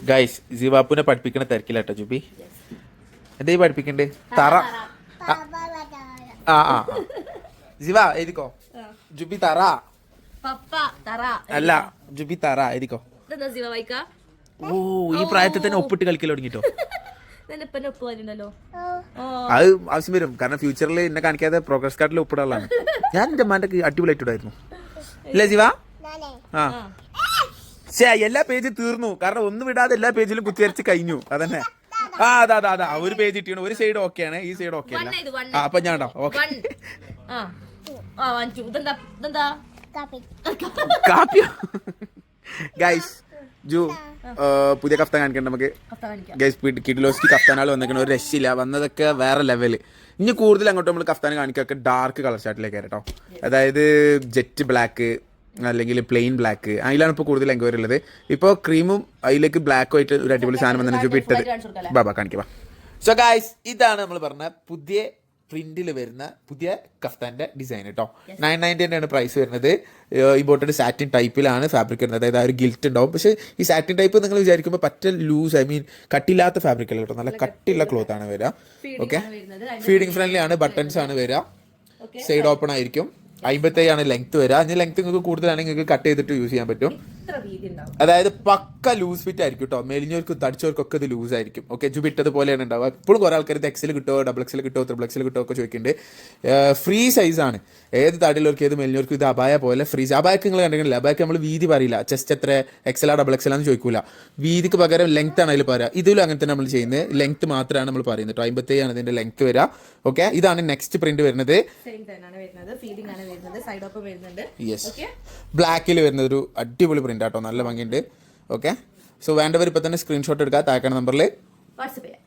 Guys ജിവാപ്പുനെ പഠിപ്പിക്കണ തിരക്കിലാട്ടോ Jubi. എന്താ പഠിപ്പിക്കണ്ടേ? തറ. ആ ജിവ എഴുതിക്കോ. ജുബി തറ അല്ല, ജുബി തറ എഴുതിക്കോ. ഓ, ഈ പ്രായത്തിൽ തന്നെ ഒപ്പിട്ട് കളിക്കൽ തുടങ്ങിട്ടോ. അത് ആവശ്യം വരും, കാരണം ഫ്യൂച്ചറിൽ എന്നെ കാണിക്കാതെ പ്രോഗ്രസ് കാർഡിൽ ഒപ്പിടാനുള്ളതാണ്. ഞാൻ എന്റെ അമ്മാന്റെ അടിപൊളിയായിട്ടായിരുന്നു അല്ലേ ജിവ? ആ എല്ലാ പേജും തീർന്നു, കാരണം ഒന്നും വിടാതെ എല്ലാ പേജിലും കുത്തിവരച്ച് കഴിഞ്ഞു. അതന്നെ. അതാ ഒരു പേജ് ഇട്ടിയാണ്, ഒരു സൈഡ് ഓക്കെ ആണ്, ഈ സൈഡ് ഓക്കെ അല്ല. അപ്പൊ ഞാൻ കാപ്പിയോ ഗൈസ് ജു പുതിയ കഫ്താൻ കാണിക്കണ്ട നമുക്ക്. ഗൈസ് കിഡിലോസ്റ്റി കഫ്താനാൾ വന്നിരിക്കണ ഒരു രക്ഷയില്ല, വന്നതൊക്കെ വേറെ ലെവല്. ഇനി കൂടുതൽ അങ്ങോട്ട് നമ്മൾ കഫ്താൻ കാണിക്കൊക്കെ ഡാർക്ക് കളർ ഷർട്ടിലേക്ക് കേട്ടോ, അതായത് ജെറ്റ് ബ്ലാക്ക് അല്ലെങ്കിൽ പ്ലെയിൻ ബ്ലാക്ക്, അതിലാണ് ഇപ്പോൾ കൂടുതൽ എൻക്വയറി ഉള്ളത്. ഇപ്പോൾ ക്രീമും അതിലേക്ക് ബ്ലാക്കും ആയിട്ട് ഒരു അടിപൊളി സാധനം വന്നിട്ട് ജുബി ഇട്ടത്. ബാബാ കാണിക്കുക. സോ ഗൈസ് ഇതാണ് നമ്മൾ പറഞ്ഞ പുതിയ പ്രിന്റിൽ വരുന്ന പുതിയ കഫ്താന്റെ ഡിസൈൻ കേട്ടോ. 990 ആണ് പ്രൈസ് വരുന്നത്. ഇമ്പോർട്ടഡ് സാറ്റിൻ ടൈപ്പിലാണ് ഫാബ്രിക് വരുന്നത്, അതായത് ആ ഒരു ഗിൽറ്റ് ഉണ്ടാവും. പക്ഷേ ഈ സാറ്റിൻ ടൈപ്പ് നിങ്ങൾ വിചാരിക്കുമ്പോൾ പറ്റ ലൂസ്, ഐ മീൻ കട്ടില്ലാത്ത ഫാബ്രിക് അല്ല കേട്ടോ, നല്ല കട്ടിയുള്ള ക്ലോത്ത് ആണ് വരിക. ഓക്കെ, ഫീഡിങ് ഫ്രണ്ട്ലി ആണ്, ബട്ടൺസ് ആണ് വരിക, സൈഡ് ഓപ്പൺ ആയിരിക്കും. 57 ആണ് ലെങ്ത് വരിക. അതിന് ലെങ്ത് നിങ്ങൾക്ക് കൂടുതലാണെങ്കിൽ നിങ്ങൾക്ക് കട്ട് ചെയ്തിട്ട് യൂസ് ചെയ്യാൻ പറ്റും. അതായത് പക്ക ലൂസ് ഫിറ്റ് ആയിരിക്കും കേട്ടോ, മെലിഞ്ഞവർക്കും തടിച്ചവർക്കൊക്കെ ഇത് ലൂസ് ആയിരിക്കും. ഓക്കെ, ജുബിട്ടത് പോലെയാണ് ഉണ്ടാവുക. ഇപ്പോഴും കുറേ ആൾക്കാർ ഇത് എക്സൽ കിട്ടുമോ, ഡബിൾ എക്സൽ കിട്ടുമോ, ത്രിബിൾ എക്സൽ കിട്ടുമോ ഒക്കെ ചോദിക്കുന്നുണ്ട്. ഫ്രീ സൈസാണ്, ഏത് തടിയുള്ളവർക്ക് ഏത് മെലിഞ്ഞവർക്കും ഇത് അബായ പോലെ ഫ്രീ. അബായക്ക് നിങ്ങൾ കണ്ടിട്ടില്ല, അബായക്ക് നമ്മൾ വീതി പറയില്ല, ചെസ്റ്റ് എത്ര എക്സലാ ഡബിൾ എക്സലാന്ന് ചോദിക്കൂല, വീതിക്ക് പകരം ലെങ്ത് ആണ് അതിൽ പറയുക. ഇതിലും അങ്ങനെ തന്നെ നമ്മൾ ചെയ്യുന്നത്, ലെങ്ത് മാത്രമാണ് നമ്മൾ പറയുന്നത് കേട്ടോ. 57 ആണ് ഇതിന്റെ ലെങ്ത് വരിക. ഓക്കെ, ഇതാണ് നെക്സ്റ്റ് പ്രിന്റ് വരുന്നത്. യെസ്, ബ്ലാക്കിൽ വരുന്നത് ഒരു അടിപൊളി പ്രിന്റ് ആട്ടോ, നല്ല ഭംഗിയുണ്ട്. ഓക്കെ, സോ വേണ്ടവർ ഇപ്പൊ തന്നെ സ്ക്രീൻഷോട്ട് എടുക്കുക, താഴെ നമ്പറിൽ വാട്സ്ആപ്പ് ചെയ്യാം.